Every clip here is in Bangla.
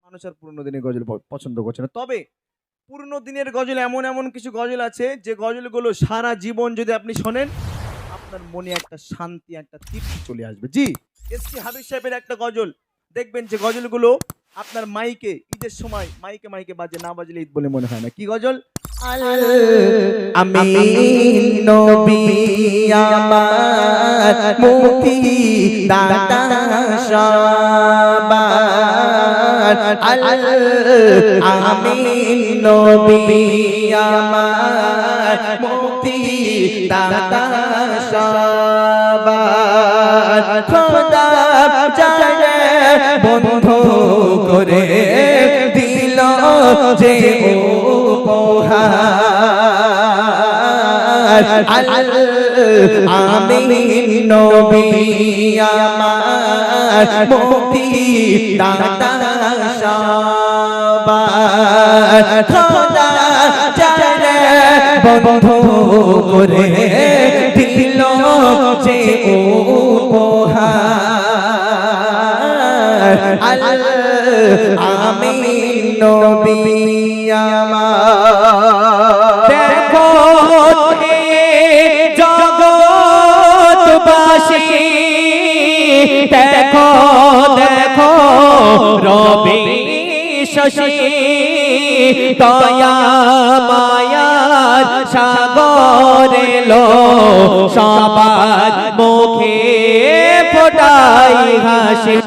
মানুষ আর পুরনো দিনের গজল পছন্দ করছে না। তবে পুরনো দিনের গজল এমন এমন কিছু গজল আছে যে গজলগুলো সারা জীবন যদি আপনি শোনেন আপনার মনে একটা শান্তি একটা তৃপ্তি চলে আসবে। জি, এসকে হাবিব সাহেবের একটা গজল দেখবেন যে গজলগুলো আপনার মাইকে ঈদের সময় মাইকে মাইকে বাজে, না বাজলে ঈদ বলে মনে হয় না। কি গজল? আমি নবী আমার মুক্তি দাতা সবার আমি নবী আমার মুক্তি দাতা সবার খোদা জানে বন্ধু করে দিল যে উপহার আমি নবী আমার মুক্তি দাতা সবার খোদা জানে বন্ধু করে দিল যে উপহার আমি নবী আমার দেখো জগৎবাসী দেখো দেখো রবি শশী দয়া মায়ার সাগর এলো সবার মুখে ফোটাই হাসি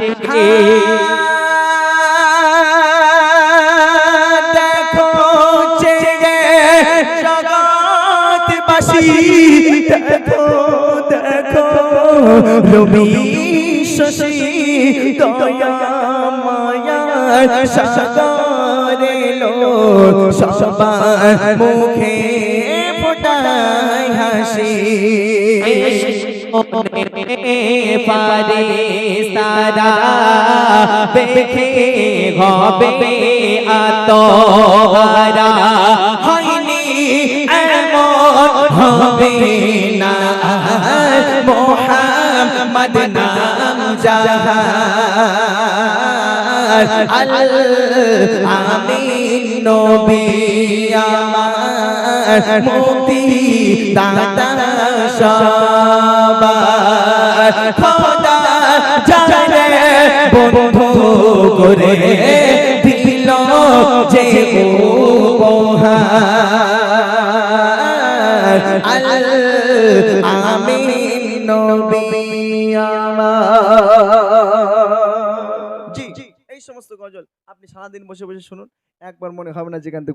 দেখো দেখো রবি শশী দয়া মায়ার সাগর এলো সবার মুখে ফোটাই হাসি ফারিস্তারা দেখে হবে আতহারা হয়নি এমন হবে না মোহাম্মদ নাম জাহার আমি নবী আমার মুক্তি দাতা সবার খোদা জানে বন্ধু করে দিল যে উপহার আমি নবী আমার। জি, এই সমস্ত গজল আপনি সারাদিন বসে বসে শুনুন, একবার মনে হবে না যেখান থেকে